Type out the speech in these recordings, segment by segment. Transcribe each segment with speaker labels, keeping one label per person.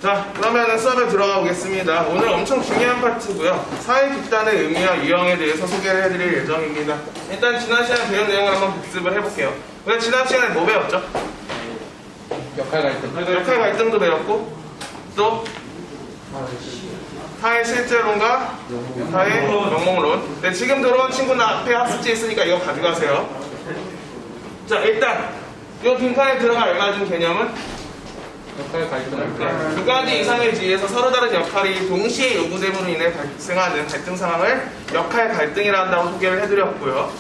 Speaker 1: 자, 그러면 수업에 들어가 보겠습니다. 오늘 엄청 중요한 파트고요. 사회 집단의 의미와 유형에 대해서 소개를 해드릴 예정입니다. 일단 지난 시간에 배운 내용을 한번 복습을 해볼게요. 우리가 지난 시간에 뭐 배웠죠?
Speaker 2: 역할 갈등.
Speaker 1: 역할 갈등도 배웠고, 또 사회 실제론과 사회 명목론. 네, 지금 들어온 친구는 앞에 학습지 있으니까 이거 가져가세요. 자, 일단 이 빈칸에 들어갈 알맞은 개념은
Speaker 2: 역할 갈등.
Speaker 1: 두 가지 이상의 지위에서 서로 다른 역할이 동시에 요구됨으로 인해 발생하는 갈등 상황을 역할 갈등이라 한다고 소개를 해드렸고요.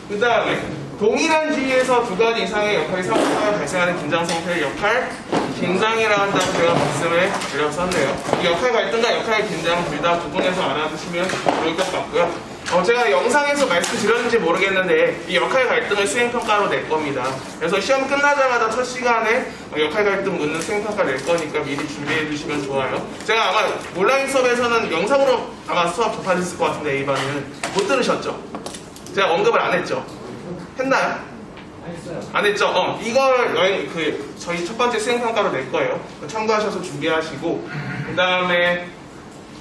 Speaker 1: 그 다음에 동일한 지위에서 두 가지 이상의 역할이 상호하여 발생하는 긴장 상태를 역할 긴장이라 한다고 제가 말씀을 드렸었네요. 이 역할 갈등과 역할 긴장 둘 다 구분해서 알아두시면 좋을 것 같고요. 제가 영상에서 말씀드렸는지 모르겠는데 이 역할 갈등을 수행평가로 낼 겁니다. 그래서 시험 끝나자마자 첫 시간에 역할 갈등 묻는 수행평가 낼 거니까 미리 준비해 주시면 좋아요. 제가 아마 온라인 수업에서는 영상으로 아마 수업 접하셨을 것 같은데 A반은 못 들으셨죠? 제가 언급을 안 했죠? 했나요? 안 했죠? 이걸 저희 첫 번째 수행평가로 낼 거예요. 참고하셔서 준비하시고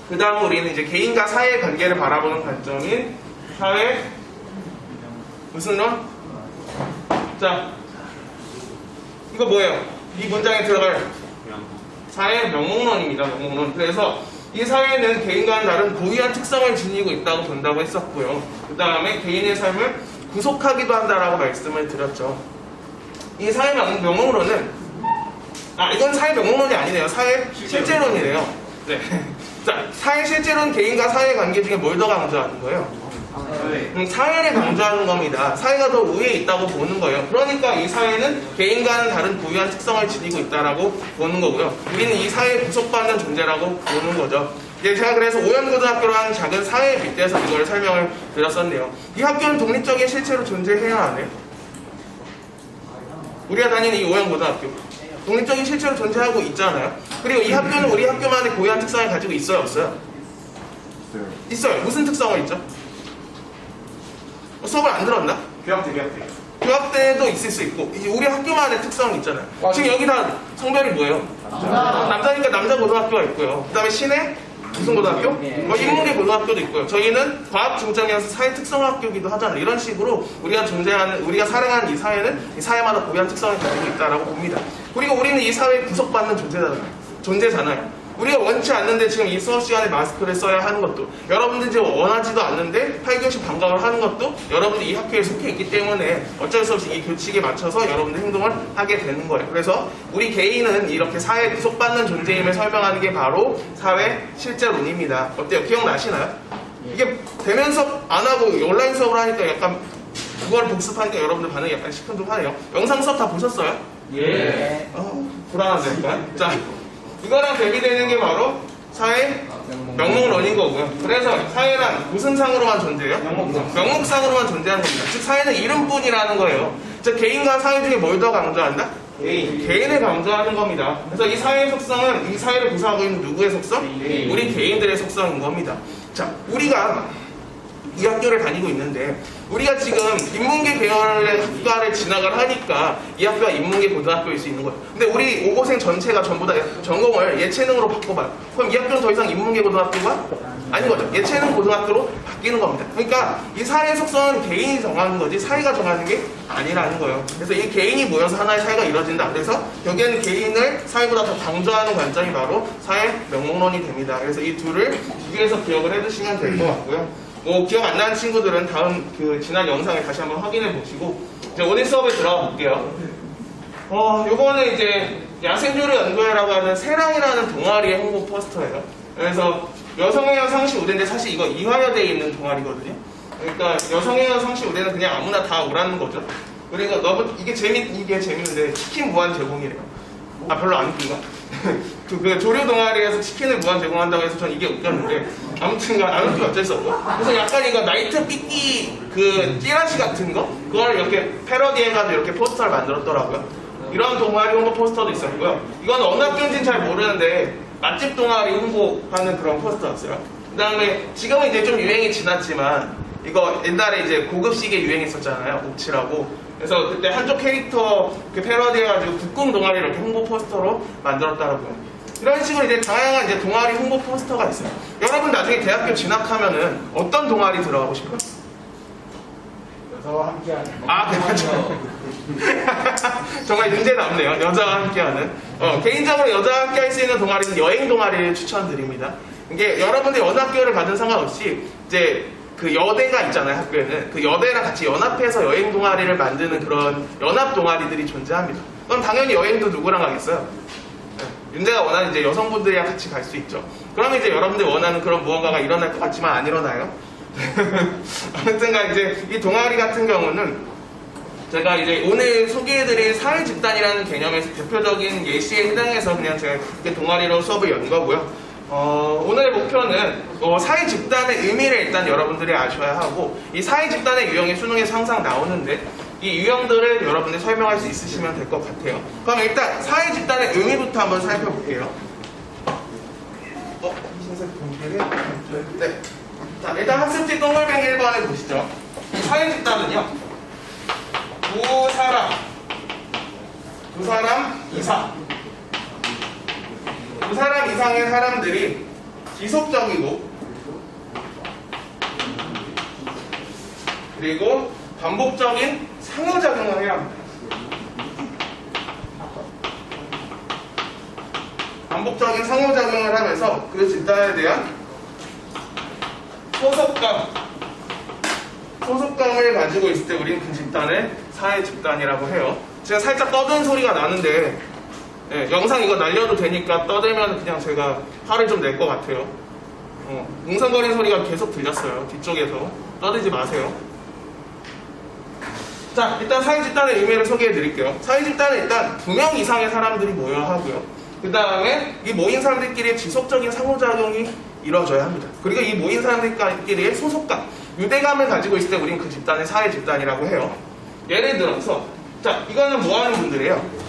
Speaker 1: 그 다음 우리는 이제 개인과 사회의 관계를 바라보는 관점인 사회 무슨 론? 자, 이거 뭐예요? 이 문장에 들어갈 사회 명목론입니다. 명목론. 그래서 이 사회는 개인과는 다른 고유한 특성을 지니고 있다고 본다고 했었고요. 그 다음에 개인의 삶을 구속하기도 한다라고 말씀을 드렸죠. 이 사회 명목론은 이건 사회 명목론이 아니네요. 사회 실제론이래요. 네. 자, 사회 실제론 개인과 사회 관계 중에 뭘 더 강조하는 거예요? 사회를 강조하는 겁니다. 사회가 더 우위에 있다고 보는 거예요. 그러니까 이 사회는 개인과는 다른 고유한 특성을 지니고 있다라고 보는 거고요. 우리는 이 사회에 구속받는 존재라고 보는 거죠. 제가 그래서 오연고등학교로 하는 작은 사회에 빗대서 이걸 설명을 드렸었네요. 이 학교는 독립적인 실체로 존재해야 하네요. 우리가 다니는 이 오연고등학교 독립적인 실체로 존재하고 있잖아요. 그리고 이 학교는 우리 학교만의 고유한 특성을 가지고 있어요, 없어요? 있어요. 무슨 특성을 있죠? 수업을 안 들었나? 교학대도 있을 수 있고 우리 학교만의 특성이 있잖아요. 지금 여기 다 성별이 뭐예요? 남자니까 남자 고등학교가 있고요. 그 다음에 시내 무슨 고등학교? 인문계 고등학교도 있고요. 저희는 과학 중점이어서 사회 특성학교기도 하잖아요. 이런 식으로 우리가 살아가는 이 사회는 이 사회마다 고유한 특성을 가지고 있다라고 봅니다. 그리고 우리는 이 사회에 구속받는 존재잖아요. 우리가 원치 않는데 지금 이 수업 시간에 마스크를 써야 하는 것도, 여러분들이 지금 원하지도 않는데 8교시 방학을 하는 것도 여러분들이 이 학교에 속해 있기 때문에 어쩔 수 없이 이 규칙에 맞춰서 여러분들 행동을 하게 되는 거예요. 그래서 우리 개인은 이렇게 사회에 구속받는 존재임을 설명하는 게 바로 사회 실제론입니다. 어때요? 기억나시나요? 이게 대면 수업 안 하고 온라인 수업을 하니까 약간 그걸 복습하니까 여러분들 반응이 약간 시큰둥하네요. 영상 수업 다 보셨어요?
Speaker 2: 예.
Speaker 1: 불안한데 약간. 자, 이거랑 대비되는 게 바로 사회 명목론인 거고요. 그래서 사회란 무슨 상으로만 존재해요? 명목상으로만 존재하는 겁니다. 즉 사회는 이름뿐이라는 거예요. 즉 개인과 사회 중에 뭘 더 강조한다? 개인을 강조하는 겁니다. 그래서 이 사회의 속성은 이 사회를 구성하고 있는 누구의 속성? 우리 개인들의 속성인 겁니다. 자, 우리가 이 학교를 다니고 있는데 우리가 지금 인문계 계열의 학과를 진학을 하니까 이 학교가 인문계 고등학교일 수 있는 거예요. 근데 우리 5고생 전체가 전부 다 전공을 예체능으로 바꿔봐요. 그럼 이 학교는 더 이상 인문계 고등학교가 아닌 거죠. 예체능 고등학교로 바뀌는 겁니다. 그러니까 이 사회의 속성은 개인이 정하는 거지 사회가 정하는 게 아니라는 거예요. 그래서 이 개인이 모여서 하나의 사회가 이루어진다. 그래서 여기에는 개인을 사회보다 더 강조하는 관점이 바로 사회 명목론이 됩니다. 그래서 이 둘을 주위에서 기억을 해두시면 될 것 같고요. 기억 안 나는 친구들은 다음 지난 영상을 다시 한번 확인해 보시고 이제 오늘 수업에 들어가 볼게요. 요거는 이제 야생조류 연구회라고 하는 세랑이라는 동아리의 홍보 포스터예요. 그래서 여성의학 상시 우대인데 사실 이거 이화여대에 있는 동아리거든요. 그러니까 여성의학 상시 우대는 그냥 아무나 다 오라는 거죠. 그러니까 이게 재밌는데 치킨 무한 제공이래요. 별로 안 웃긴가? 그 조류 동아리에서 치킨을 무한 제공한다고 해서 전 이게 웃겼는데 아무튼간 안 웃기면 어쩔 수 없고 그래서 약간 이거 나이트 삐끼 찌라시 같은 거 그걸 이렇게 패러디 해가지고 이렇게 포스터를 만들었더라고요. 이런 동아리 홍보 포스터도 있었고요. 이건 어느 학교인지는 잘 모르는데 맛집 동아리 홍보하는 그런 포스터였어요. 그 다음에 지금은 이제 좀 유행이 지났지만 이거 옛날에 이제 고급시계 유행했었잖아요. 옥치라고. 그래서 그때 한쪽 캐릭터 패러디 해가지고 국궁 동아리 이렇게 홍보 포스터로 만들었더라고요. 이런 식으로 이제 다양한 이제 동아리 홍보 포스터가 있어요. 여러분 나중에 대학교 진학하면은 어떤 동아리 들어가고 싶어요?
Speaker 2: 여자와 함께하는.
Speaker 1: 아, 그렇죠. 정말 문제남네요. 여자와 함께하는. 개인적으로 여자와 함께할 수 있는 동아리는 여행 동아리를 추천드립니다. 이게 여러분들이 어느 학교를 가든 상관없이 이제 그 여대가 있잖아요, 학교에는. 그 여대랑 같이 연합해서 여행 동아리를 만드는 그런 연합 동아리들이 존재합니다. 그럼 당연히 여행도 누구랑 가겠어요? 윤재가 원하는 이제 여성분들이랑 같이 갈 수 있죠. 그러면 이제 여러분들이 원하는 그런 무언가가 일어날 것 같지만 안 일어나요. 아무튼가 이제 이 동아리 같은 경우는 제가 이제 오늘 소개해드릴 사회 집단이라는 개념에서 대표적인 예시에 해당해서 그냥 제가 이렇게 동아리로 수업을 연 거고요. 오늘의 목표는 사회 집단의 의미를 일단 여러분들이 아셔야 하고, 이 사회 집단의 유형이 수능에서 항상 나오는데 이 유형들을 여러분들이 설명할 수 있으시면 될 것 같아요. 그럼 일단 사회 집단의 의미부터 한번 살펴볼게요. 흰색 동그리? 네. 자, 일단 학습지 동글뱅이 1번을 보시죠. 사회 집단은요, 두 사람 이상, 두 사람 이상의 사람들이 지속적이고 그리고 반복적인 상호작용을 해야 합니다. 반복적인 상호작용을 하면서 그 집단에 대한 소속감을 가지고 있을 때 우리는 그 집단을 사회 집단이라고 해요. 제가 살짝 떠드는 소리가 나는데 영상 이거 날려도 되니까 떠들면 그냥 제가 화를 좀 낼 것 같아요. 웅성거리는 소리가 계속 들렸어요. 뒤쪽에서. 떠들지 마세요. 자, 일단 사회 집단의 의미를 소개해 드릴게요. 사회 집단은 일단 2명 이상의 사람들이 모여야 하고요. 그 다음에 이 모인 사람들끼리의 지속적인 상호작용이 이루어져야 합니다. 그리고 이 모인 사람들끼리의 소속감, 유대감을 가지고 있을 때 우리는 그 집단을 사회 집단이라고 해요. 예를 들어서, 자, 이거는 뭐 하는 분들이에요?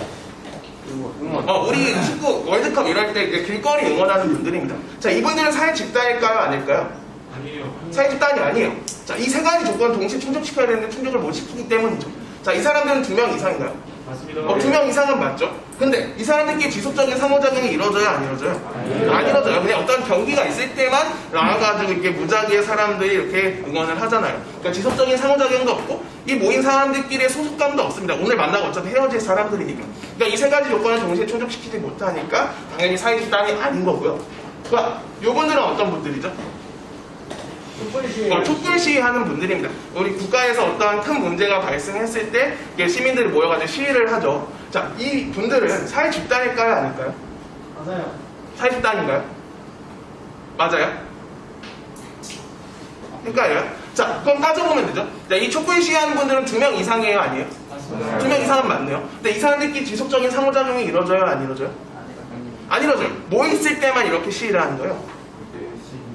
Speaker 1: 우리 축구 월드컵 이럴 때 이제 길거리 응원하는 분들입니다. 자, 이분들은 사회 집단일까요? 아닐까요?
Speaker 2: 아니에요.
Speaker 1: 사회 집단이 아니에요. 자, 이 세 가지 조건을 동시에 충족시켜야 되는데 충족을 못 시키기 때문이죠. 자, 이 사람들은 2명 이상인가요?
Speaker 2: 맞습니다.
Speaker 1: 2명 이상은 맞죠? 근데 이 사람들끼리 지속적인 상호작용이 이루어져요? 안 이루어져요? 안 이루어져요. 그냥 어떤 경기가 있을 때만 나와가지고 이렇게 무작위의 사람들이 이렇게 응원을 하잖아요. 그러니까 지속적인 상호작용도 없고 이 모인 사람들끼리의 소속감도 없습니다. 오늘 만나고 어차피 헤어질 사람들이니까. 그러니까 이 세 가지 조건을 동시에 충족시키지 못하니까 당연히 사회 집단이 아닌 거고요. 그러니까 요분들은 어떤 분들이죠? 촛불 시위하는 분들입니다. 우리 국가에서 어떠한 큰 문제가 발생했을 때 시민들이 모여가지고 시위를 하죠. 자, 이 분들은 사회 집단일까요? 아닐까요?
Speaker 2: 맞아요.
Speaker 1: 사회 집단인가요? 맞아요? 헷갈려요? 자, 그럼 따져보면 되죠. 자, 이 촛불 시위하는 분들은 2명 이상이에요? 아니에요?
Speaker 2: 맞습니다.
Speaker 1: 2명 이상은 맞네요. 근데 이 사람들끼리 지속적인 상호작용이 이루어져요? 안 이루어져요? 안 이루어져요. 뭐 있을 때만 이렇게 시위를 하는 거예요.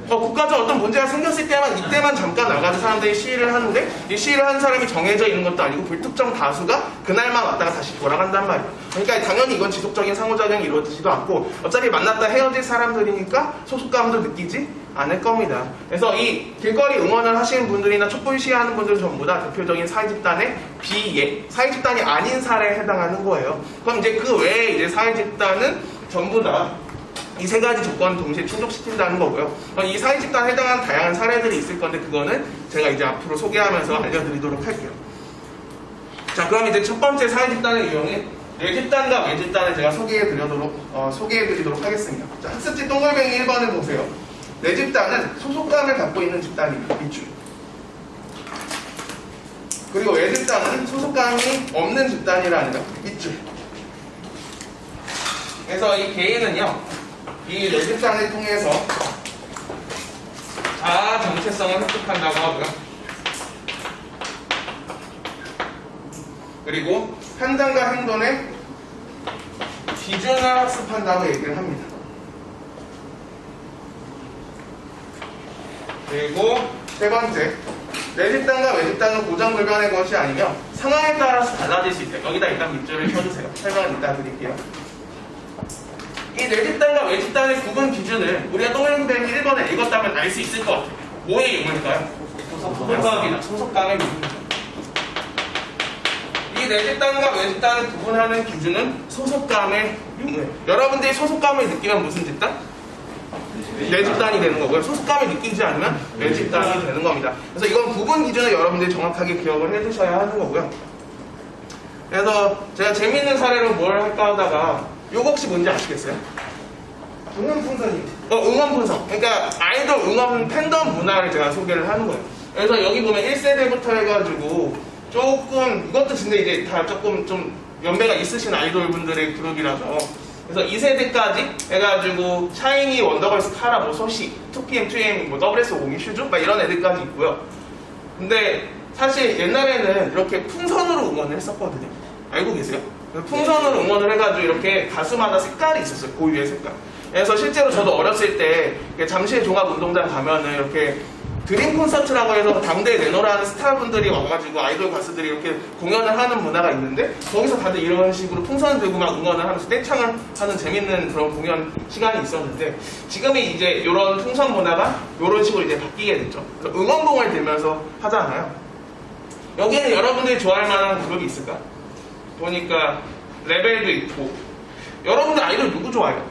Speaker 1: 국가적 어떤 문제가 생겼을 때만, 이때만 잠깐 나가서 사람들이 시위를 하는데, 이 시위를 하는 사람이 정해져 있는 것도 아니고 불특정 다수가 그날만 왔다가 다시 돌아간단 말이에요. 그러니까 당연히 이건 지속적인 상호작용이 이루어지지도 않고 어차피 만났다 헤어질 사람들이니까 소속감도 느끼지 않을 겁니다. 그래서 이 길거리 응원을 하시는 분들이나 촛불 시위하는 분들은 전부 다 대표적인 사회 집단의 사회 집단이 아닌 사례에 해당하는 거예요. 그럼 이제 그 외에 이제 사회 집단은 전부 다 이 세 가지 조건을 동시에 충족시킨다는 거고요. 이 사회 집단에 해당하는 다양한 사례들이 있을 건데 그거는 제가 이제 앞으로 소개하면서 알려드리도록 할게요. 자, 그럼 이제 첫 번째 사회 집단의 유형인 뇌집단과 외집단을 제가 소개해드리도록 하겠습니다. 자, 학습지 동글뱅이 1번을 보세요. 뇌집단은 소속감을 갖고 있는 집단입니다. 밑줄. 그리고 외집단은 소속감이 없는 집단이라는 거. 밑줄. 그래서 이 개인은요, 이 뇌집단을 통해서 자아 정체성을 획득한다고 하고요. 그리고 판단과 행동의 기준을 학습한다고 얘기를 합니다. 그리고 세 번째, 뇌집단과 외집단은 고정불변의 것이 아니며 상황에 따라서 달라질 수 있다. 여기다 일단 밑줄을 쳐주세요. 설명은 이따 드릴게요. 이 뇌집단과 외집단의 구분 기준을 우리가 동글뱅이 1번에 읽었다면 알 수 있을 것 같아요. 뭐의 용어일까요? 소속감이다. 소속감의 용어죠. 이 이 내 집단과 외 집단을 구분하는 기준은 소속감의 유무예요. 여러분들이 소속감을 느끼면 무슨 집단? 내 집단이 되는 거고요. 소속감을 느끼지 않으면 외 집단이 되는 겁니다. 그래서 이건 구분 기준을 여러분들이 정확하게 기억을 해두셔야 하는 거고요. 그래서 제가 재밌는 사례로 뭘 할까 하다가 요거 혹시 뭔지 아시겠어요? 응원풍선이 응원풍선. 그러니까 아이돌 응원 팬덤 문화를 제가 소개를 하는 거예요. 그래서 여기 보면 1세대부터 해가지고 조금 이것도 진짜 이제 다 조금 좀 연배가 있으신 아이돌 분들의 그룹이라서 그래서 2세대까지 해가지고 샤이니, 원더걸스, 카라, 뭐 소시, 2PM, 2AM, 뭐 WS502, 슈즈 막 이런 애들까지 있고요. 근데 사실 옛날에는 이렇게 풍선으로 응원을 했었거든요. 알고 계세요? 풍선으로 응원을 해가지고 이렇게 가수마다 색깔이 있었어요. 고유의 색깔. 그래서 실제로 저도 어렸을 때 잠실 종합운동장 가면은 이렇게 드림 콘서트라고 해서 당대에 내노라는 스타분들이 와가지고 아이돌 가수들이 이렇게 공연을 하는 문화가 있는데 거기서 다들 이런 식으로 풍선 들고 막 응원을 하면서 떼창을 하는 재밌는 그런 공연 시간이 있었는데 지금이 이제 이런 풍선 문화가 이런 식으로 이제 바뀌게 됐죠. 그래서 응원봉을 들면서 하잖아요. 여기는 여러분들이 좋아할 만한 그룹이 있을까? 보니까 레벨도 있고 여러분들 아이돌 누구 좋아해요?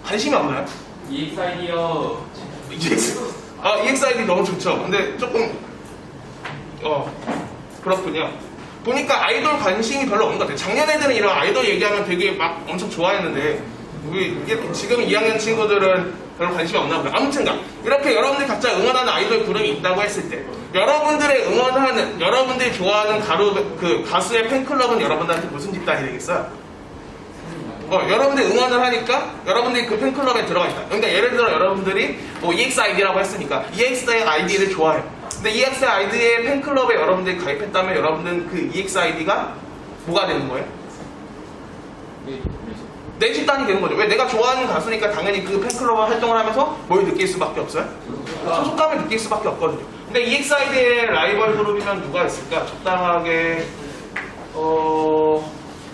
Speaker 1: 관심이 없나요?
Speaker 2: EXID요.
Speaker 1: EXID 너무 좋죠. 근데 조금 그렇군요. 보니까 아이돌 관심이 별로 없는 것 같아요. 작년 애들은 이런 아이돌 얘기하면 되게 막 엄청 좋아했는데 이게 지금 2학년 친구들은 별로 관심이 없나 보다. 아무튼가 이렇게 여러분들이 각자 응원하는 아이돌 그룹이 있다고 했을 때 여러분들의 응원하는 여러분들이 좋아하는 가수의 팬클럽은 여러분들한테 무슨 집단이 되겠어요? 여러분들이 응원을 하니까 여러분들이 그 팬클럽에 들어가 있다. 그러니까 예를 들어 여러분들이 뭐 EXID라고 했으니까 EXID를 좋아해요. 근데 EXID의 팬클럽에 여러분들이 가입했다면 여러분들은 그 EXID가 뭐가 되는 거예요? 내 집단이 되는 거죠. 왜? 내가 좋아하는 가수니까 당연히 그 팬클럽 활동을 하면서 뭘 느낄 수밖에 없어요? 소속감을 느낄 수밖에 없거든요. 근데 EXID의 라이벌 그룹이면 누가 있을까? 적당하게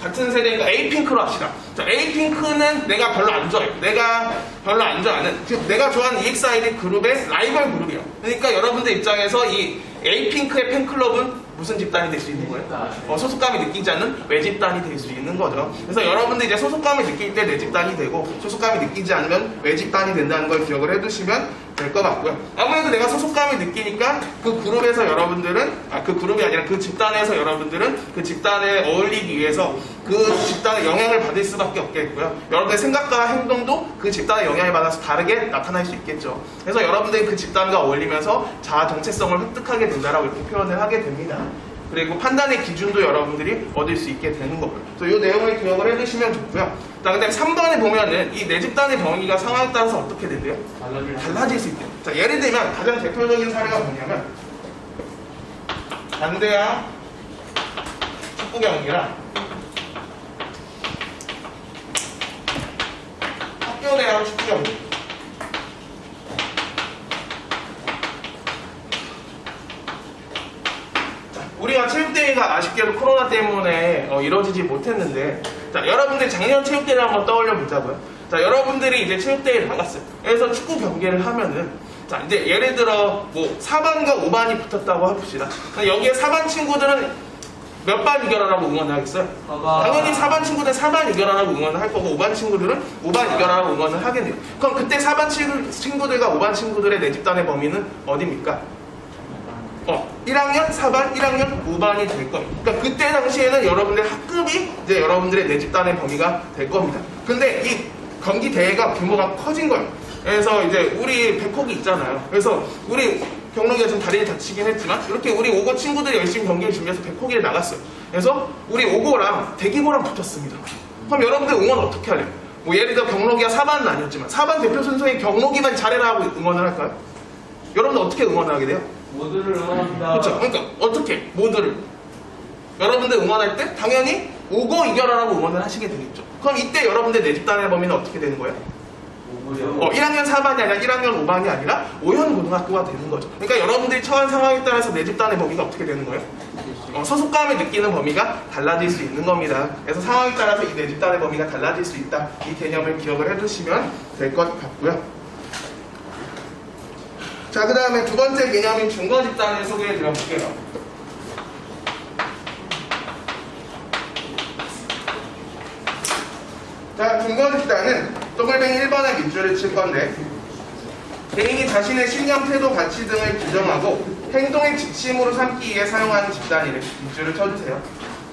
Speaker 1: 같은 세대니까 에이핑크로 합시다. 자, 에이핑크는 내가 별로 안 좋아해요. 내가 별로 안 좋아하는, 즉 내가 좋아하는 EXID 그룹의 라이벌 그룹이에요. 그러니까 여러분들 입장에서 이 에이핑크의 팬클럽은 무슨 집단이 될 수 있는 거예요? 소속감이 느끼지 않는 외 집단이 될 수 있는 거죠. 그래서 여러분들 이제 소속감을 느낄 때 내 집단이 되고 소속감이 느끼지 않으면 외 집단이 된다는 걸 기억을 해두시면 될 것 같고요. 아무래도 내가 소속감을 느끼니까 그 그룹에서 여러분들은 그 그룹이 아니라 그 집단에서 여러분들은 그 집단에 어울리기 위해서 그 집단의 영향을 받을 수밖에 없겠고요. 여러분들의 생각과 행동도 그 집단의 영향을 받아서 다르게 나타날 수 있겠죠. 그래서 여러분들이 그 집단과 어울리면서 자아 정체성을 획득하게 된다라고 이렇게 표현을 하게 됩니다. 그리고 판단의 기준도 여러분들이 얻을 수 있게 되는 거고요. 그래서 이 내용을 기억을 해두시면 좋고요. 자, 그다음에 3번에 보면은 이 내 집단의 범위가 상황에 따라서 어떻게 된대요? 달라질 수 있대요. 자, 예를 들면 가장 대표적인 사례가 뭐냐면 반대항 축구 경기랑 학교 내랑 축구 경기. 우리가 체육대회가 아쉽게도 코로나 때문에 이루어지지 못했는데 자, 여러분들 작년 체육대회를 한번 떠올려 보자고요. 자, 여러분들이 이제 체육대회를 나갔어요. 그래서 축구 경기를 하면은 자, 이제 예를 들어 뭐 4반과 5반이 붙었다고 해봅시다. 여기에 4반 친구들은 몇 반 이겨라라고 응원을 하겠어요? 당연히 4반 친구들은 4반 이겨라라고 응원을 할 거고 5반 친구들은 5반 이겨라라고 응원을 하겠네요. 그럼 그때 4반 친구들과 5반 친구들의 내 집단의 범위는 어디입니까? 1학년 4반, 1학년 5반이 될 겁니다. 그러니까 그때 당시에는 여러분들 학급이 이제 여러분들의 내 집단의 범위가 될 겁니다. 근데 이 경기 대회가 규모가 커진 거예요. 그래서 이제 우리 백호기 있잖아요. 그래서 우리 경록이가 좀 다리를 다치긴 했지만 이렇게 우리 5고 친구들이 열심히 경기를 준비해서 백호기를 나갔어요. 그래서 우리 5고랑 대기고랑 붙었습니다. 그럼 여러분들 응원 어떻게 할래요? 뭐 예를 들어 경록이가 4반은 아니었지만 4반 대표 선수의 경록이만 잘해라 하고 응원을 할까요? 여러분들 어떻게 응원을 하게 돼요?
Speaker 2: 모두를 응원합니다.
Speaker 1: 그렇죠. 그러니까 어떻게 모두를 여러분들 응원할 때 당연히 5고 이겨라라고 응원을 하시게 되겠죠. 그럼 이때 여러분들 내 집단의 범위는 어떻게 되는 거예요? 1학년 4반이 아니라 1학년 5반이 아니라 5현 고등학교가 되는 거죠. 그러니까 여러분들이 처한 상황에 따라서 내 집단의 범위가 어떻게 되는 거예요? 소속감을 느끼는 범위가 달라질 수 있는 겁니다. 그래서 상황에 따라서 이 내 집단의 범위가 달라질 수 있다. 이 개념을 기억을 해두시면 될 것 같고요. 자, 그 다음에 두 번째 개념인 중거 집단을 소개해 드려볼게요. 준거 집단은 더블뱅 1번의 밑줄을 칠 건데 개인이 자신의 신념, 태도, 가치 등을 규정하고 행동의 지침으로 삼기 위해 사용하는 집단이래. 밑줄을 쳐주세요.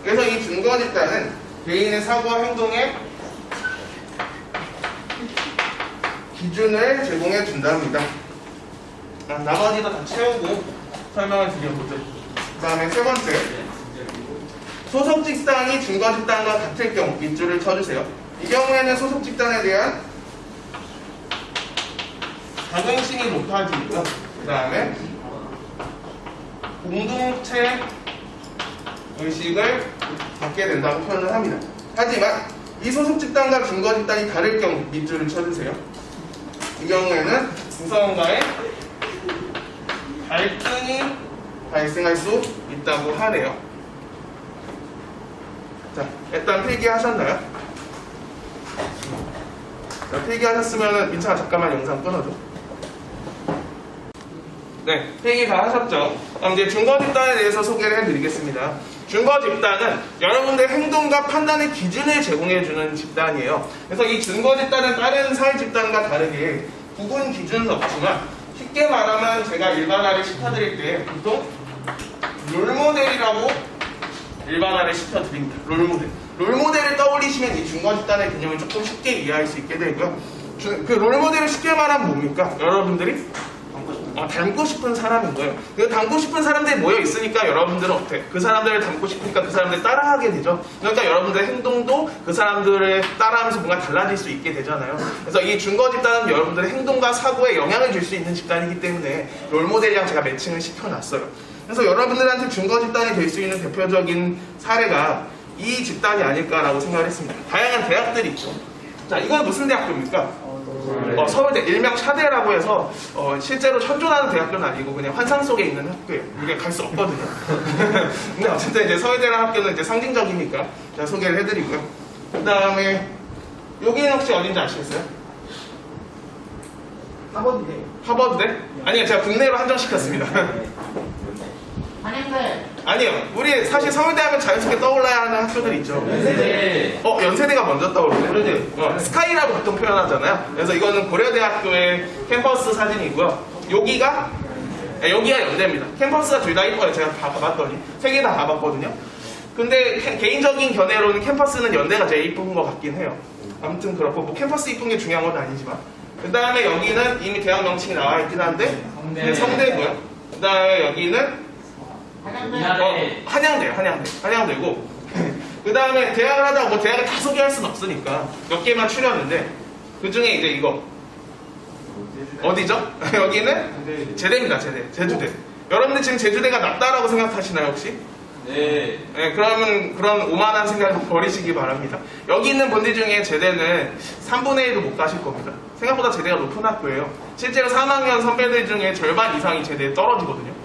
Speaker 1: 그래서 이 준거 집단은 개인의 사고와 행동의 기준을 제공해 준답니다. 나머지도 다 채우고 설명을 드려보죠. 그 다음에 세 번째, 소속 집단이 준거 집단과 같을 경우 밑줄을 쳐주세요. 이 경우에는 소속 집단에 대한 자긍심이 높아지고요. 그 다음에 공동체 의식을 갖게 된다고 표현을 합니다. 하지만 이 소속 집단과 준거 집단이 다를 경우 밑줄을 쳐주세요. 이 경우에는 구성원과의 갈등이 발생할 수 있다고 하네요. 자, 일단 필기하셨나요? 자, 필기하셨으면 민찬아 잠깐만 영상 끊어줘. 네, 필기 다 하셨죠? 그럼 이제 준거 집단에 대해서 소개를 해드리겠습니다. 준거 집단은 여러분들의 행동과 판단의 기준을 제공해주는 집단이에요. 그래서 이 준거 집단은 다른 사회 집단과 다르게 구분 기준은 없지만 쉽게 말하면 제가 일반화를 시켜드릴 때 보통 롤모델이라고 일반화를 시켜드립니다. 롤모델. 롤모델을 떠올리시면 이 준거 집단의 개념을 조금 쉽게 이해할 수 있게 되고요. 그 롤모델을 쉽게 말하면 뭡니까? 여러분들이 닮고 싶은 사람인 거예요. 그 닮고 싶은 사람들이 모여 있으니까 여러분들은 어때? 그 사람들을 닮고 싶으니까 그 사람들 따라하게 되죠. 그러니까 여러분들의 행동도 그 사람들을 따라하면서 뭔가 달라질 수 있게 되잖아요. 그래서 이 준거 집단은 여러분들의 행동과 사고에 영향을 줄 수 있는 집단이기 때문에 롤모델이랑 제가 매칭을 시켜놨어요. 그래서 여러분들한테 준거 집단이 될 수 있는 대표적인 사례가 이 집단이 아닐까라고 생각을 했습니다. 다양한 대학들이 있죠. 자, 이건 무슨 대학교입니까? 서울대, 일명 차대라고 해서 실제로 현존하는 대학교는 아니고 그냥 환상 속에 있는 학교예요. 이게 갈 수 없거든요. 근데 어쨌든 이제 서울대라는 학교는 이제 상징적이니까 제가 소개를 해드리고요. 그 다음에 여기는 혹시 어딘지 아시겠어요?
Speaker 3: 하버드대.
Speaker 1: 하버드대? 아니요, 제가 국내로 한정시켰습니다.
Speaker 3: 한양대.
Speaker 1: 아니요, 우리 사실 서울대 하면 자연스럽게 떠올라야 하는 학교들이 있죠.
Speaker 2: 네.
Speaker 1: 연세대가 먼저 떠오르네. 스카이라고 보통 표현하잖아요. 그래서 이거는 고려대학교의 캠퍼스 사진이고요. 여기가 연대입니다. 캠퍼스가 둘 다 이뻐요. 제가 다 봐봤더니 세 개 다 봐봤거든요. 근데 개인적인 견해로는 캠퍼스는 연대가 제일 이쁜 것 같긴 해요. 아무튼 그렇고 뭐 캠퍼스 이쁜 게 중요한 건 아니지만 그 다음에 여기는 이미 대학 명칭이 나와 있긴 한데 성대고요. 그 다음에 여기는 한양대고 그 다음에 대학을 하다가 뭐 대학을 다 소개할 순 없으니까 몇 개만 추렸는데 그 중에 이제 이거 어디죠? 여기는 제대입니다. 제주대. 여러분들 지금 제주대가 낫다라고 생각하시나요 혹시?
Speaker 2: 네.
Speaker 1: 네, 그러면 그런 오만한 생각을 버리시기 바랍니다. 여기 있는 분들 중에 제대는 3분의 1도 못 가실 겁니다. 생각보다 제대가 높은 학교예요. 실제로 3학년 선배들 중에 절반 이상이 제대에 떨어지거든요.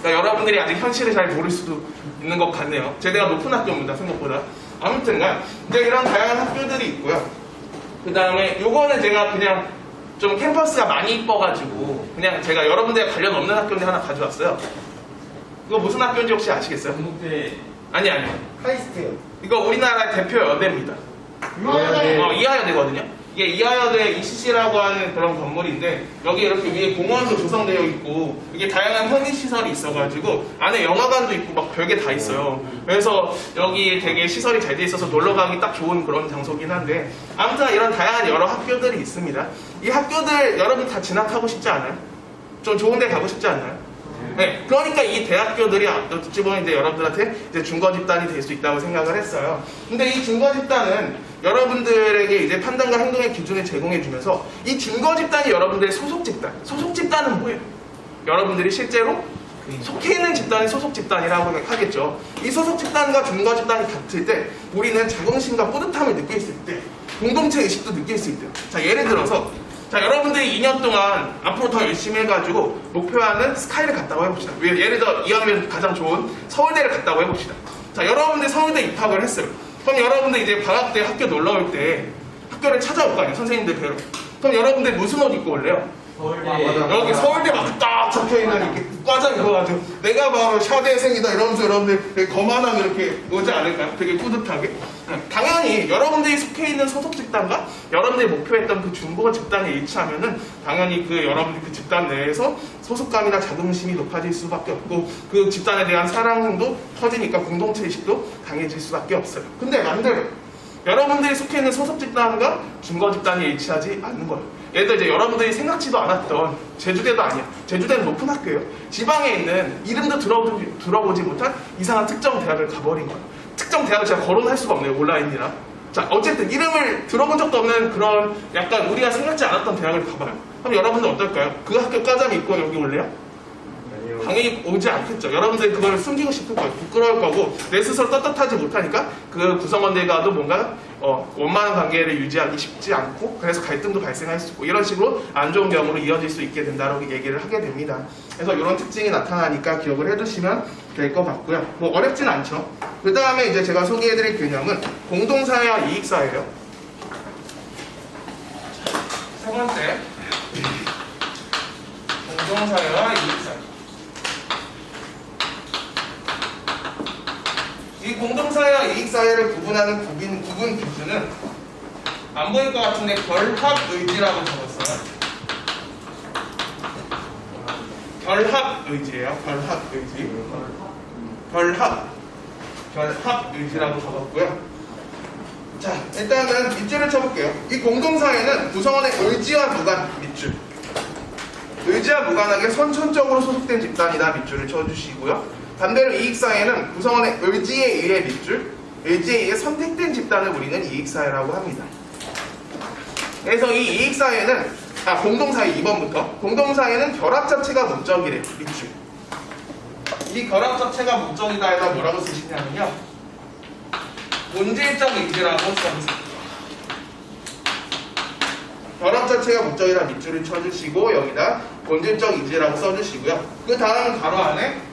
Speaker 1: 그러니까 여러분들이 아직 현실을 잘 모를 수도 있는 것 같네요. 제대가 높은 학교입니다, 생각보다. 아무튼간 이제 이런 다양한 학교들이 있고요. 그 다음에 요거는 제가 그냥 좀 캠퍼스가 많이 이뻐가지고 그냥 제가 여러분들과 관련 없는 학교인데 하나 가져왔어요. 이거 무슨 학교인지 혹시 아시겠어요?
Speaker 2: 전북대.
Speaker 1: 아니요.
Speaker 3: 카이스트요.
Speaker 1: 이거 우리나라의 대표 여대입니다. 이하여대거든요. 이게 이하여대 ECC라고 하는 그런 건물인데 여기 이렇게 위에 공원도 조성되어 있고 이게 다양한 편의시설이 있어가지고 안에 영화관도 있고 막 별게 다 있어요. 그래서 여기 되게 시설이 잘 돼 있어서 놀러가기 딱 좋은 그런 장소긴 한데 아무튼 이런 다양한 여러 학교들이 있습니다. 이 학교들 여러분 다 진학하고 싶지 않아요? 좀 좋은 데 가고 싶지 않나요? 네, 그러니까 이 대학교들이 어찌 보면 이제 여러분들한테 이제 준거 집단이 될 수 있다고 생각을 했어요. 근데 이 준거 집단은 여러분들에게 이제 판단과 행동의 기준을 제공해주면서 이 준거 집단이 여러분들의 소속 집단은 뭐예요? 여러분들이 실제로 속해 있는 집단이 소속 집단이라고 하겠죠. 이 소속 집단과 준거 집단이 같을 때 우리는 자긍심과 뿌듯함을 느낄 수 있대. 공동체 의식도 느낄 수 있대요. 자, 예를 들어서 여러분들이 2년 동안 앞으로 더 열심히 해가지고 목표하는 스카이를 갔다고 해봅시다. 예를 들어 2학년 가장 좋은 서울대를 갔다고 해봅시다. 자, 여러분들 서울대 입학을 했어요. 그럼 여러분들 이제 방학 때 학교 놀러 올 때 학교를 찾아올 거 아니에요. 선생님들 뵈러. 그럼 여러분들 무슨 옷 입고 올래요? 여기 서울대 막 딱 적혀있는 이렇게 과장 이거가지고 내가 바로 샤대생이다 이러면서 여러분들 되게 거만하게 이렇게 오지 않을까요? 되게 뿌듯하게. 당연히 여러분들이 속해 있는 소속 집단과 여러분들이 목표했던 그 중보 집단이 일치하면은 당연히 그 여러분들 그 집단 내에서 소속감이나 자긍심이 높아질 수밖에 없고 그 집단에 대한 사랑도 터지니까 공동체 의식도 강해질 수밖에 없어요. 근데 반대로 여러분들이 속해 있는 소속 집단과 중거 집단이 일치하지 않는 거예요. 예를 들어 이제 여러분들이 생각지도 않았던 제주대도 아니야. 제주대는 높은 학교예요. 지방에 있는 이름도 들어보지 못한 이상한 특정 대학을 가버린 거예요. 특정 대학을 제가 거론할 수가 없네요. 온라인이라. 자, 어쨌든 이름을 들어본 적도 없는 그런 약간 우리가 생각지 않았던 대학을 가봐요. 그럼 여러분들 어떨까요? 그 학교 과장이 있고 여기 올래요? 당연히 오지 않겠죠. 여러분들이 그걸 숨기고 싶을 거예요. 부끄러울 거고 내 스스로 떳떳하지 못하니까 그 구성원들과도 뭔가 원만한 관계를 유지하기 쉽지 않고 그래서 갈등도 발생할 수 있고 이런 식으로 안 좋은 경우로 이어질 수 있게 된다고 얘기를 하게 됩니다. 그래서 이런 특징이 나타나니까 기억을 해두시면 될 것 같고요. 뭐 어렵진 않죠. 그 다음에 이제 제가 소개해드릴 개념은 공동사회와 이익사회예요. 세 번째, 공동사회와 이익사회. 이 공동사회와 이익사회를 구분하는 구분 기준은 안 보일 것 같은데 결합의지라고 적었어요. 결합의지예요. 결합의지라고 적었고요. 자, 일단은 밑줄을 쳐볼게요. 이 공동사회는 구성원의 의지와 무관 밑줄. 의지와 무관하게 선천적으로 소속된 집단이다 밑줄을 쳐주시고요. 반대로 이익사회는 구성원의 의지에 의해 밑줄, 의지에 의해 선택된 집단을 우리는 이익사회라고 합니다. 그래서 이 이익사회는, 공동사회 2번부터, 공동사회는 결합 자체가 목적이래요, 밑줄. 이 결합 자체가 목적이다에다 뭐라고 쓰시냐면요. 본질적 의지라고 써주세요. 결합 자체가 목적이라 밑줄을 쳐주시고, 여기다 본질적 의지라고 써주시고요. 그 다음 가로 안에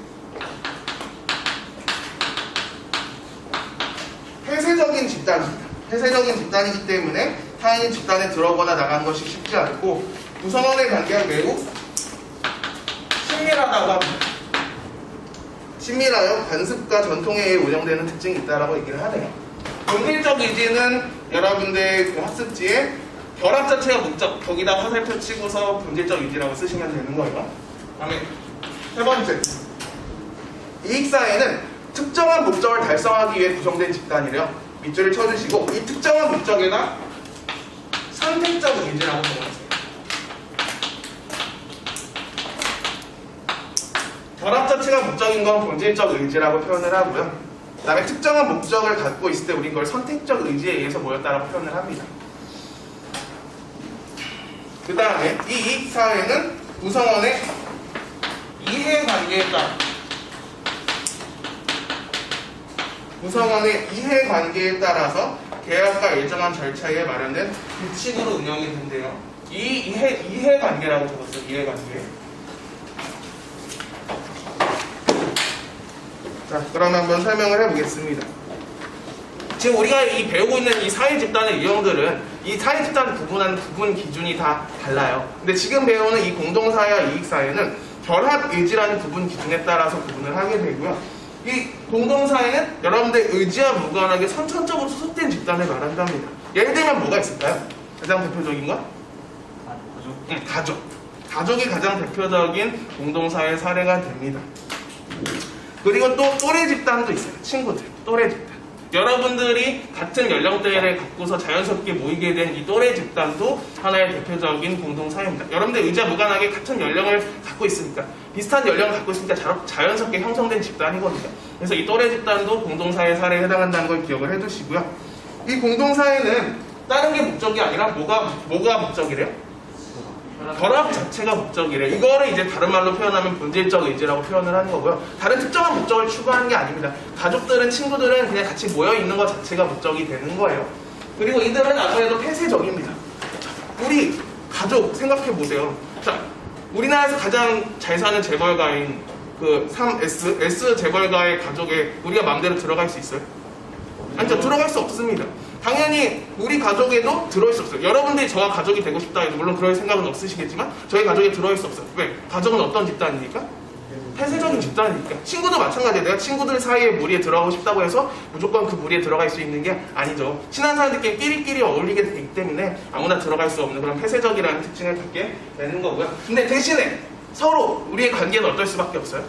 Speaker 1: 폐쇄적인 집단입니다. 폐쇄적인 집단이기 때문에 타인의 집단에 들어오거나 나가는 것이 쉽지 않고 구성원의 관계가 매우 친밀하다고 합니다. 친밀하여 관습과 전통에 의해 운영되는 특징이 있다고 얘기를 하네요. 본질적 의지는 여러분들 그 학습지에 결합 자체가 목적, 거기다 화살표 치고서 본질적 의지라고 쓰시면 되는 거예요. 다음에 세 번째, 이익사회는 특정한 목적을 달성하기 위해 구성된 집단이래요. 밑줄을 쳐주시고 이 특정한 목적에다 선택적 의지라고 적어주세요. 결합 자체가 목적인 건 본질적 의지라고 표현을 하고요. 그 다음에 특정한 목적을 갖고 있을 때 우린 그걸 선택적 의지에 의해서 모였다라고 표현을 합니다. 그 다음에 이 이익사회는 구성원의 이해관계에 따라 구성원의 이해관계에 따라서 계약과 일정한 절차에 마련된 규칙으로 운영이 된대요. 이 이해관계라고 적었어요. 이해관계. 자, 그럼 한번 설명을 해보겠습니다. 지금 우리가 배우고 있는 이 사회 집단의 유형들은 이 사회 집단을 구분하는 구분 기준이 다 달라요. 근데 지금 배우는 이 공동사회와 이익사회는 결합의지라는 구분 기준에 따라서 구분을 하게 되고요. 이 공동사회는 여러분들의 의지와 무관하게 선천적으로 소속된 집단을 말한답니다. 예를 들면 뭐가 있을까요? 가장 대표적인 건? 가족. 가족이 가장 대표적인 공동사회 사례가 됩니다. 그리고 또 또래 집단도 있어요. 친구들, 또래 집단. 여러분들이 같은 연령대를 갖고서 자연스럽게 모이게 된 이 또래 집단도 하나의 대표적인 공동사회입니다. 여러분들 의지와 무관하게 같은 연령을 갖고 있으니까, 비슷한 연령을 갖고 있으니까 자연스럽게 형성된 집단이거든요. 그래서 이 또래 집단도 공동사회 사례에 해당한다는 걸 기억을 해두시고요. 이 공동사회는 다른 게 목적이 아니라 뭐가 목적이래요? 결합 자체가 목적이래. 이거를 이제 다른 말로 표현하면 본질적 의지라고 표현을 하는 거고요. 다른 특정한 목적을 추구하는 게 아닙니다. 가족들은, 친구들은 그냥 같이 모여 있는 것 자체가 목적이 되는 거예요. 그리고 이들은 아무래도 폐쇄적입니다. 우리 가족 생각해 보세요. 자, 우리나라에서 가장 잘 사는 재벌가인 그 3S 재벌가의 가족에 우리가 마음대로 들어갈 수 있어요? 아니죠. 들어갈 수 없습니다. 당연히 우리 가족에도 들어올 수 없어요. 여러분들이 저와 가족이 되고 싶다 해도 물론 그럴 생각은 없으시겠지만 저희 가족에 들어올 수 없어요. 왜? 가족은 어떤 집단이니까? 폐쇄적인 집단이니까. 친구도 마찬가지예요. 내가 친구들 사이에 무리에 들어가고 싶다고 해서 무조건 그 무리에 들어갈 수 있는 게 아니죠. 친한 사람들끼리 끼리끼리 어울리게 되기 때문에 아무나 들어갈 수 없는 그런 폐쇄적이라는 특징을 갖게 되는 거고요. 근데 대신에 서로 우리의 관계는 어떨 수밖에 없어요?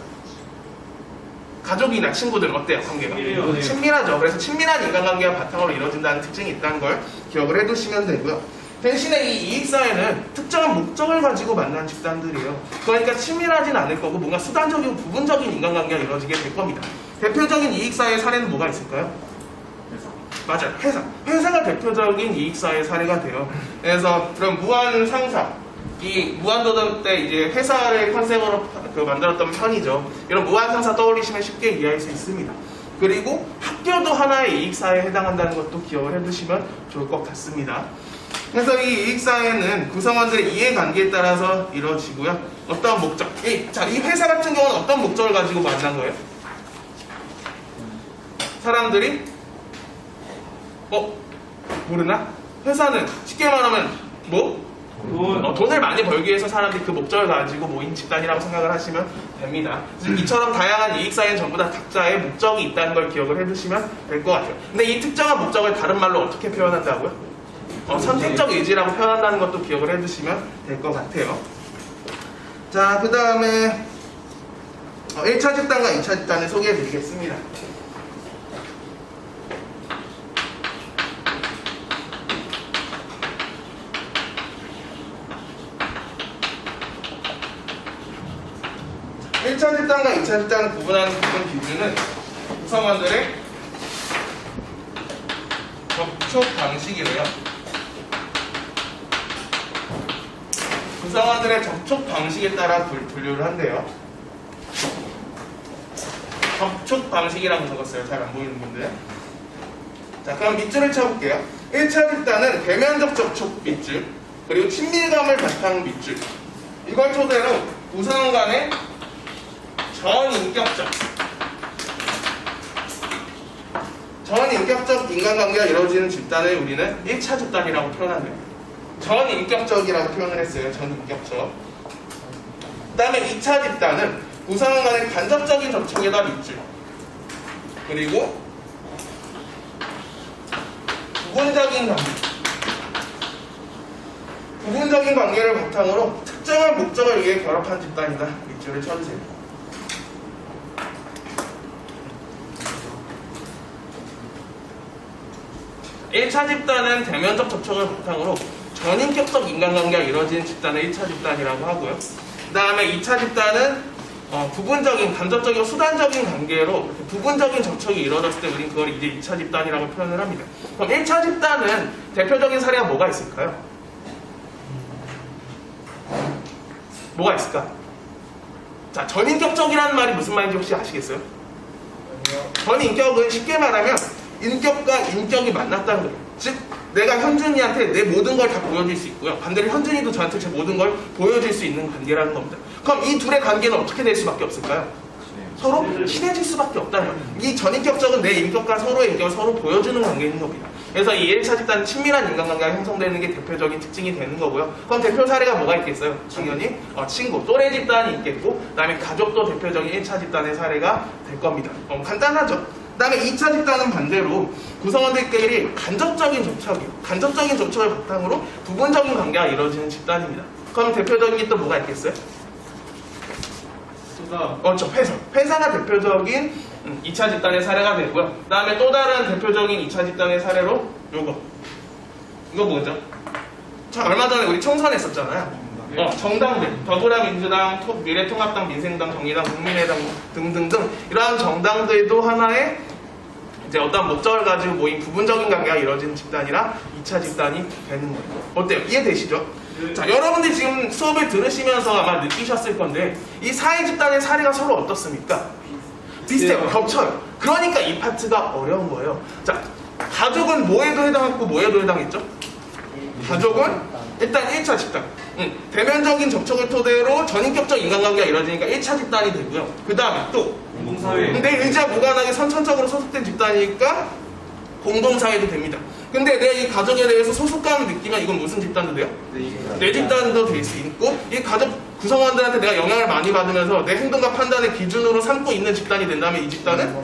Speaker 1: 가족이나 친구들 어때요? 관계가? 친밀하죠. 그래서 친밀한 인간관계가 바탕으로 이루어진다는 특징이 있다는 걸 기억을 해두시면 되고요. 대신에 이 이익사회는 특정한 목적을 가지고 만난 집단들이에요. 그러니까 친밀하진 않을 거고 뭔가 수단적이고 부분적인 인간관계가 이루어지게 될 겁니다. 대표적인 이익사회 사례는 뭐가 있을까요? 맞아요. 회사가 대표적인 이익사회 사례가 돼요. 그래서 그럼 무한상사, 이 무한도전 때 이제 회사를 컨셉으로 만들었던 편이죠. 이런 무한상사 떠올리시면 쉽게 이해할 수 있습니다. 그리고 학교도 하나의 이익사회에 해당한다는 것도 기억을 해두시면 좋을 것 같습니다. 그래서 이 이익사회는 구성원들의 이해관계에 따라서 이루어지고요. 어떤 목적, 이 회사 같은 경우는 어떤 목적을 가지고 만난 거예요? 사람들이 모르나? 회사는 쉽게 말하면 돈을 많이 벌기 위해서 사람들이 그 목적을 가지고 모인 집단이라고 생각을 하시면 됩니다. 이처럼 다양한 이익사회는 전부 다 각자의 목적이 있다는 걸 기억을 해두시면 될 것 같아요. 근데 이 특정한 목적을 다른 말로 어떻게 표현한다고요? 선택적 의지라고 표현한다는 것도 기억을 해두시면 될 것 같아요. 자, 그 다음에 1차 집단과 2차 집단을 소개해 드리겠습니다. 자, 1차 집단과 2차 집단을 구분하는 기본 기준은 구성원들의 접촉 방식이래요. 구성원들의 접촉 방식에 따라 분류를 한대요. 접촉 방식이라고 적었어요. 잘 안 보이는 분들. 자, 그럼 밑줄을 쳐볼게요. 1차 집단은 대면적 접촉 밑줄, 그리고 친밀감을 바탕 밑줄. 이걸 토대로 구성원 간의 전인격적 인간관계가 이루어지는 집단을 우리는 1차 집단이라고 표현합니다. 전인격적이라고 표현을 했어요. 전인격적. 그 다음에 2차 집단은 구성원 간의 간접적인 접촉에다 밑줄, 그리고 부분적인 관계를 바탕으로 특정한 목적을 위해 결합한 집단이다. 밑줄을 쳐주세요. (1차) 집단은 대면적 접촉을 바탕으로 전인격적 인간관계가 이루어지는 집단을 1차 집단이라고 하고요. 그 다음에 2차 집단은 부분적인, 간접적이고 수단적인 관계로 부분적인 접촉이 이루어졌을 때 우리는 그걸 이제 2차 집단이라고 표현을 합니다. 그럼 1차 집단은 대표적인 사례가 뭐가 있을까요? 뭐가 있을까? 자, 전인격적이라는 말이 무슨 말인지 혹시 아시겠어요? 전인격은 쉽게 말하면 인격과 인격이 만났다는 거예요. 즉, 내가 현준이한테 내 모든 걸 다 보여줄 수 있고요. 반대로 현준이도 저한테 제 모든 걸 보여줄 수 있는 관계라는 겁니다. 그럼 이 둘의 관계는 어떻게 될 수밖에 없을까요? 서로 친해질 수밖에 없다는 거예요. 이 전인격적은 내 인격과 서로의 인격을 서로 보여주는 관계인 겁니다. 그래서 이 1차 집단은 친밀한 인간관계가 형성되는 게 대표적인 특징이 되는 거고요. 그럼 대표 사례가 뭐가 있겠어요? 당연히 친구, 또래 집단이 있겠고, 그 다음에 가족도 대표적인 1차 집단의 사례가 될 겁니다. 간단하죠? 그 다음에 2차 집단은 반대로 구성원들끼리 간접적인 접촉을 바탕으로 부분적인 관계가 이루어지는 집단입니다. 그럼 대표적인 게 또 뭐가 있겠어요? 그렇죠. 회사가 대표적인 2차 집단의 사례가 되고요. 그 다음에 또 다른 대표적인 2차 집단의 사례로 이거 뭐죠? 얼마 전에 우리 총선했었잖아요. 정당들, 더불어민주당, 미래통합당, 민생당, 정의당, 국민의당 등등등 이러한 정당들도 하나의 이제 어떤 목적을 가지고 모인 부분적인 관계가 이루어지는 집단이라 2차 집단이 되는 거예요. 어때요? 이해되시죠? 자, 여러분들이 지금 수업을 들으시면서 아마 느끼셨을 건데 이 사회 집단의 사례가 서로 어떻습니까? 비슷해요. 겹쳐요. 그러니까 이 파트가 어려운 거예요. 자, 가족은 뭐에도 해당했고 뭐에도 해당했죠? 가족은 일단 1차 집단. 대면적인 접촉을 토대로 전인격적 인간관계가 이루어지니까 1차 집단이 되고요. 그 다음에 또
Speaker 2: 공동사회.
Speaker 1: 내 의지와 무관하게 선천적으로 소속된 집단이니까 공동사회도 됩니다. 근데 내가 이 가족에 대해서 소속감을 느끼면 이건 무슨 집단도 돼요? 내 집단도 될 수 있고, 이 가족 구성원들한테 내가 영향을 많이 받으면서 내 행동과 판단의 기준으로 삼고 있는 집단이 된다면 이 집단은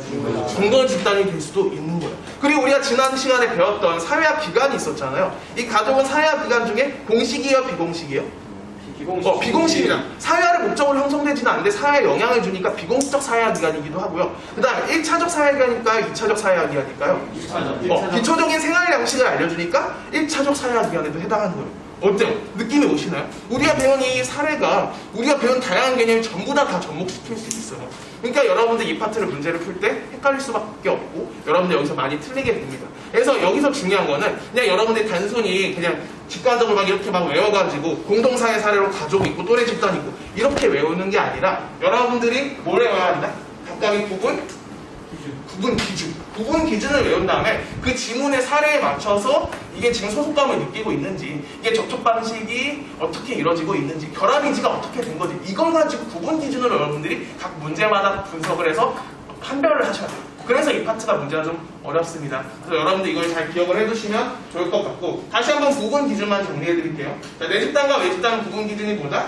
Speaker 1: 중거 집단이 될 수도 있는 거예요. 그리고 우리가 지난 시간에 배웠던 사회학 기관이 있었잖아요. 이 가족은 사회학 기관 중에 공식이에요, 비공식이에요? 비공식이다. 사회화를 목적으로 형성되지는 않는데 사회에 영향을 주니까 비공식적 사회화기관이기도 하고요. 그 다음에 1차적 사회화기관일까요? 2차적 사회화기관일까요?
Speaker 2: 2차적.
Speaker 1: 기초적인 생활 양식을 알려주니까 1차적 사회화기관에도 해당하는 거예요. 어때요? 느낌이 오시나요? 우리가 배운 이 사례가 우리가 배운 다양한 개념을 전부 다 접목시킬 수 있어요. 그러니까 여러분들 이 파트를 문제를 풀 때 헷갈릴 수밖에 없고 여러분들 여기서 많이 틀리게 됩니다. 그래서 여기서 중요한 거는 그냥 여러분들이 단순히 그냥 직관적으로 막 이렇게 막 외워가지고 공동사회 사례로 가족 있고 또래 집단 있고 이렇게 외우는 게 아니라 여러분들이 뭘 외워야 한다? 각각의 구분 기준을 외운 다음에 그 지문의 사례에 맞춰서 이게 지금 소속감을 느끼고 있는지, 이게 접촉 방식이 어떻게 이루어지고 있는지, 결합인지가 어떻게 된 거지, 이걸 가지고 구분 기준으로 여러분들이 각 문제마다 분석을 해서 판별을 하셔야 돼요. 그래서 이 파트가 문제가 좀 어렵습니다. 그래서 여러분들 이걸 잘 기억을 해두시면 좋을 것 같고, 다시 한번 구분 기준만 정리해 드릴게요. 자, 내 집단과 외 집단 구분 기준이 뭐다?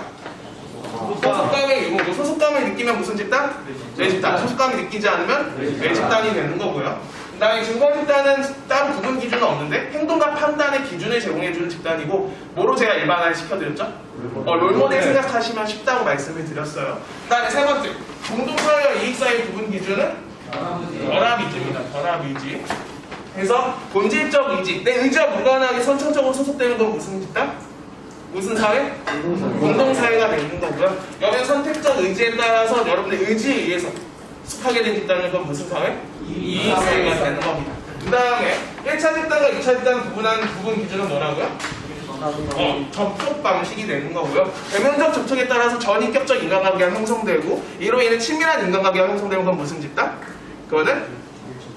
Speaker 1: 소속감을 느끼면 무슨 집단? 내 집단. 소속감을 느끼지 않으면 외 집단이 되는 거고요. 그 다음에 증거 집단은 따로 구분 기준은 없는데 행동과 판단의 기준을 제공해주는 집단이고, 뭐로 제가 일반화를 시켜드렸죠? 롤모델 생각하시면 쉽다고 말씀을 드렸어요. 그 다음에 세 번째, 공동사회와 이익사회 구분 기준은 결합이지입니다. 결합이지. 그래서 본질적 의지, 내 의지와 무관하게 선천적으로 소속되는 건 무슨 집단? 무슨 사회? 공동사회가 되는 거고요. 여기는 선택적 의지에 따라서 여러분의 의지에 의해서 속하게 된 집단은 건 무슨 사회? 이익사회가 되는 겁니다. 그 다음에 1차 집단과 2차 집단 구분하는 구분 기준은 뭐라고요? 접촉 방식이 되는 거고요. 대면적 접촉에 따라서 전인격적 인간관계가 형성되고, 이로 인해 친밀한 인간관계가 형성되는 건 무슨 집단? 그거는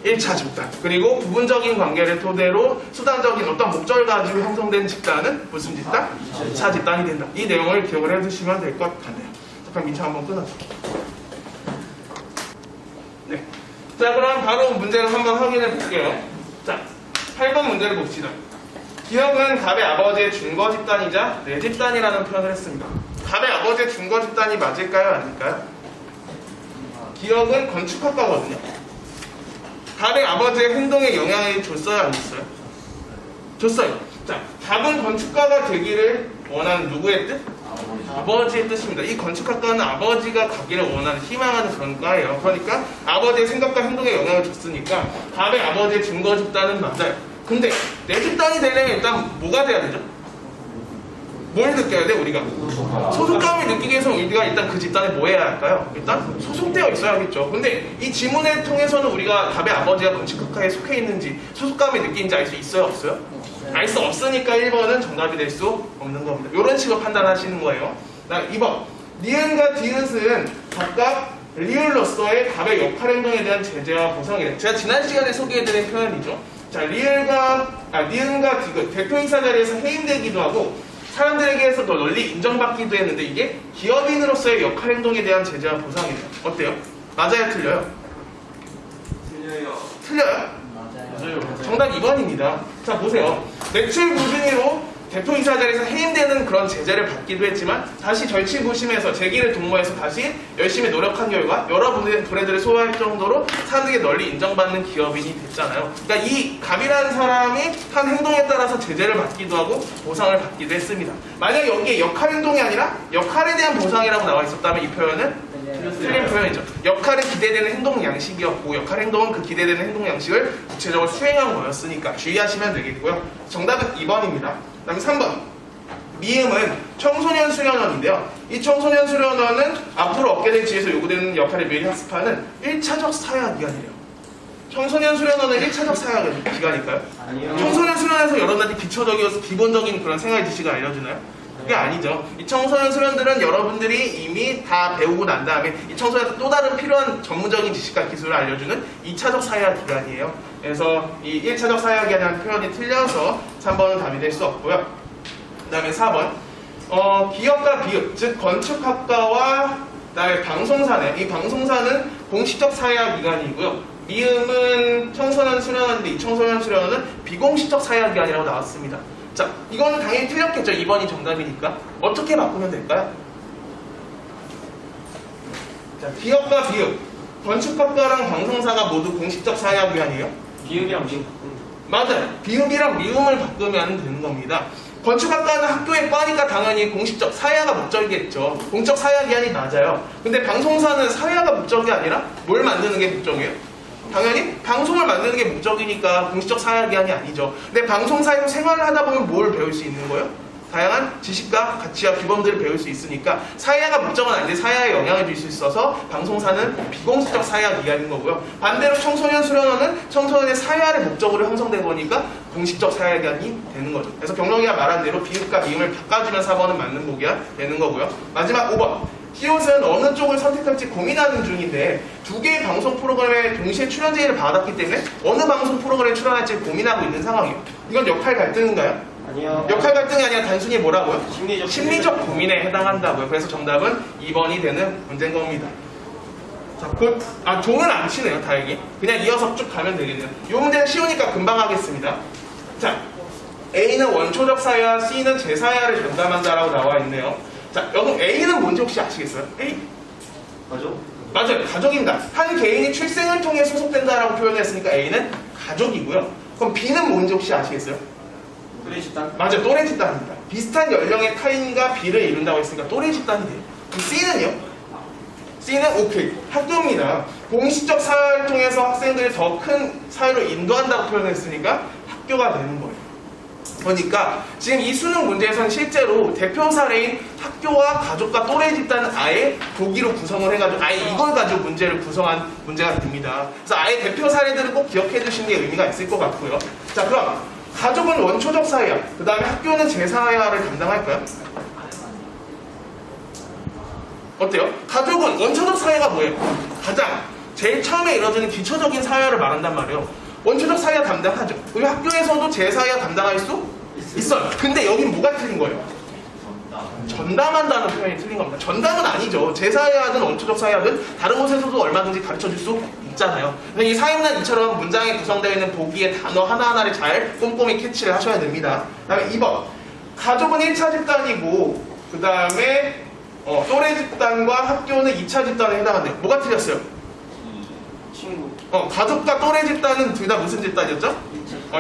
Speaker 1: 1차 집단. 그리고 부분적인 관계를 토대로 수단적인 어떤 목적을 가지고 형성된 집단은 무슨 집단? 2차 집단이 된다. 이 내용을 기억을 해두시면 될 것 같네요. 잠깐 민차 한번 끊어줘. 네. 자, 그럼 바로 문제를 한번 확인해 볼게요. 자, 8번 문제를 봅시다. 기억은 갑의 아버지의 준거 집단이자 내 집단이라는 표현을 했습니다. 갑의 아버지의 준거 집단이 맞을까요? 아닐까요? 기억은 건축학과거든요. 갑의 아버지의 행동에 영향을 줬어요? 안 줬어요? 줬어요. 자, 갑은 건축가가 되기를 원하는 누구의 뜻? 아버지의 뜻입니다. 이 건축학과는 아버지가 가기를 원하는, 희망하는 그런 과예요. 그러니까 아버지의 생각과 행동에 영향을 줬으니까 갑의 아버지의 준거 집단은 맞아요. 근데 내 집단이 되려면 일단 뭐가 돼야 되죠? 뭘 느껴야 돼, 우리가? 소속감을 느끼기 위해서 우리가 일단 그 집단에 뭐 해야 할까요? 일단 소속되어 있어야겠죠. 근데 이 지문을 통해서는 우리가 갑의 아버지가 건축학과에 속해 있는지 소속감을 느끼는지 알 수 있어요, 없어요? 알 수 없으니까 1번은 정답이 될 수 없는 겁니다. 이런 식으로 판단하시는 거예요. 2번, 니은과 디귿은 각각 리을로서의 갑의 역할 행동에 대한 제재와 보상이래요. 제가 지난 시간에 소개해드린 표현이죠. 자, 니은과 디귿, 대표이사 자리에서 해임되기도 하고 사람들에게서 더 널리 인정받기도 했는데, 이게 기업인으로서의 역할 행동에 대한 제재와 보상이래요. 어때요? 맞아요, 틀려요? 틀려요?
Speaker 2: 맞아요.
Speaker 1: 정답 2번입니다. 자, 보세요. 매출 부진으로 대표이사 자리에서 해임되는 그런 제재를 받기도 했지만, 다시 절치부심해서 재기를 독모해서 다시 열심히 노력한 결과 여러분들의 브랜드를 소화할 정도로 사람들에게 널리 인정받는 기업인이 됐잖아요. 그러니까 이 갑이라는 사람이 한 행동에 따라서 제재를 받기도 하고 보상을 받기도 했습니다. 만약 여기에 역할 행동이 아니라 역할에 대한 보상이라고 나와 있었다면 이 표현은 틀린 표현이죠. 역할은 기대되는 행동 양식이었고, 역할 행동은 그 기대되는 행동 양식을 구체적으로 수행한 거였으니까 주의하시면 되겠고요. 정답은 2번입니다. 그 다음에 3번. 미음은 청소년 수련원인데요. 이 청소년 수련원은 앞으로 얻게 될 지에서 요구되는 역할을 미리 학습하는 1차적 사회학기관이래요. 청소년 수련원은 1차적 사회학기관일까요?
Speaker 2: 아니요.
Speaker 1: 청소년 수련원에서 여러분들한테 기초적이어서 기본적인 그런 생활 지식을 알려주나요? 그게 아니죠. 이 청소년 수련들은 여러분들이 이미 다 배우고 난 다음에 이 청소년한테 또 다른 필요한 전문적인 지식과 기술을 알려주는 2차적 사회학 기관이에요. 그래서 이 1차적 사회학 기관이라는 표현이 틀려서 3번은 답이 될 수 없고요. 그 다음에 4번. 기업과 비읍, 즉 건축학과와 그다음에 방송사네. 이 방송사는 공식적 사회학 기관이고요. 미음은 청소년 수련원인데 이 청소년 수련원은 비공식적 사회학기관이라고 나왔습니다. 자, 이거는 당연히 틀렸겠죠. 2번이 정답이니까. 어떻게 바꾸면 될까요? 자, 기업과 비읍, 건축학과랑 방송사가 모두 공식적 사회학기관이에요.
Speaker 2: 비읍이랑 미음
Speaker 1: 맞아요. 비읍이랑 미음을 바꾸면 되는 겁니다. 건축학과는 학교의 과니까 당연히 공식적 사회화가 목적이겠죠. 공적 사회학기관이 맞아요. 근데 방송사는 사회화가 목적이 아니라 뭘 만드는 게 목적이에요? 당연히 방송을 만드는 게 목적이니까 공식적 사회학기관이 아니죠. 근데 방송사에서 생활을 하다 보면 뭘 배울 수 있는 거예요? 다양한 지식과 가치와 기본들을 배울 수 있으니까 사회화가 목적은 아닌데 사회화에 영향을 줄 수 있어서 방송사는 비공식적 사회화 기관인 거고요. 반대로 청소년 수련원은 청소년의 사회화를 목적으로 형성되다 보니까 공식적 사회화 기관이 되는 거죠. 그래서 경록이가 말한 대로 비읍과 미음을 바꿔주면 4번은 맞는 보기가 되는 거고요. 마지막 5번. 히읗은 어느 쪽을 선택할지 고민하는 중인데 두 개의 방송 프로그램에 동시에 출연 제의를 받았기 때문에 어느 방송 프로그램에 출연할지 고민하고 있는 상황이에요. 이건 역할 갈등인가요?
Speaker 2: 아니요.
Speaker 1: 역할 갈등이 아니라 단순히 뭐라고요?
Speaker 2: 심리적
Speaker 1: 고민에 해당한다고요. 그래서 정답은 2번이 되는 문제인 겁니다. 자, 종은 안 치네요, 다행히. 그냥 이어서 쭉 가면 되겠네요. 이 문제는 쉬우니까 금방 하겠습니다. 자, A는 원초적 사회와 C는 제사회화를 전담한다라고 나와 있네요. 자, 여러분 A는 뭔지 혹시 아시겠어요? A?
Speaker 2: 맞죠?
Speaker 1: 맞아요. 가족입니다. 한 개인이 출생을 통해 소속된다라고 표현했으니까 A는 가족이고요. 그럼 B는 뭔지 혹시 아시겠어요?
Speaker 2: 또래 집단?
Speaker 1: 맞아요. 또래 집단입니다. 비슷한 연령의 타인과 B를 이룬다고 했으니까 또래 집단이 돼요. 그럼 C는요? C는 오케이. 학교입니다. 공식적 사회를 통해서 학생들을 더 큰 사회로 인도한다고 표현했으니까 학교가 되는 거예요. 그러니까 지금 이 수능 문제에서는 실제로 대표 사례인 학교와 가족과 또래 집단은 아예 보기로 구성을 해가지고 아예 이걸 가지고 문제를 구성한 문제가 됩니다. 그래서 아예 대표 사례들을 꼭 기억해 주시는 게 의미가 있을 것 같고요. 자, 그럼 가족은 원초적 사회화, 그 다음에 학교는 제사회화를 담당할까요? 어때요? 가족은 원초적 사회가 뭐예요? 가장 제일 처음에 이루어지는 기초적인 사회화를 말한단 말이에요. 원초적 사회화 담당하죠. 그리고 학교에서도 제사회화 담당할 수 있어요. 근데 여긴 뭐가 틀린 거예요? 전담한다는 표현이 틀린 겁니다. 전담은 아니죠. 제사회화든 원초적 사회화든 다른 곳에서도 얼마든지 가르쳐줄 수 있잖아요. 근데 이 사용란 이처럼 문장에 구성되어 있는 보기의 단어 하나하나를 잘 꼼꼼히 캐치를 하셔야 됩니다. 그 다음에 2번. 가족은 1차 집단이고 그 다음에 또래 집단과 학교는 2차 집단에 해당한대요. 뭐가 틀렸어요?
Speaker 2: 친구.
Speaker 1: 가족과 또래 집단은 둘 다 무슨 집단이었죠?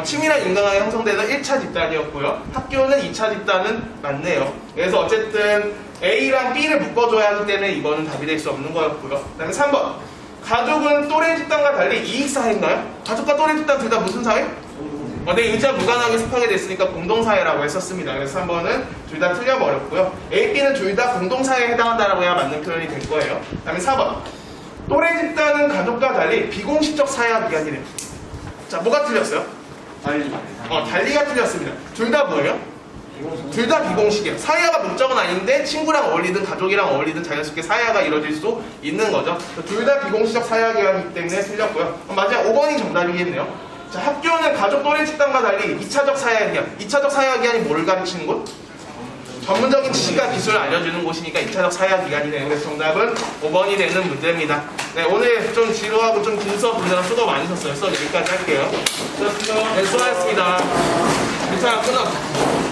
Speaker 1: 친밀한 인간관계 형성되는 1차 집단이었고요. 학교는 2차 집단은 맞네요. 그래서 어쨌든 A랑 B를 묶어줘야 하기 때문에 이거는 답이 될 수 없는 거였고요. 그 다음에 3번. 가족은 또래 집단과 달리 이익사회인가요? 가족과 또래 집단 둘 다 무슨 사회? 내 의지와 무관하게 습하게 됐으니까 공동사회라고 했었습니다. 그래서 3번은 둘 다 틀려버렸고요. A, B는 둘 다 공동사회에 해당한다라고 해야 맞는 표현이 될 거예요. 그 다음에 4번. 또래 집단은 가족과 달리 비공식적 사회화 기관이래요. 자, 뭐가 틀렸어요?
Speaker 2: 달리.
Speaker 1: 달리가 틀렸습니다. 둘 다 뭐예요? 둘 다 비공식이에요. 사회화가 목적은 아닌데 친구랑 어울리든 가족이랑 어울리든 자연스럽게 사회화가 이루어질 수 있는 거죠. 둘 다 비공식적 사회화 기관이기 때문에 틀렸고요. 마지막 5번이 정답이겠네요. 자, 학교는 가족 또래 집단과 달리 2차적 사회화 기관. 2차적 사회화 기관이 뭘 가르치는 곳? 전문적인 지식과 기술을 알려주는 곳이니까 2차적 사회화 기관이네요. 그래서 정답은 5번이 되는 문제입니다. 네, 오늘 좀 지루하고 좀 긴 수업 분들은 수고 많으셨어요. 수업 여기까지 할게요. 네, 수고하셨습니다. 괜찮아, 끊어.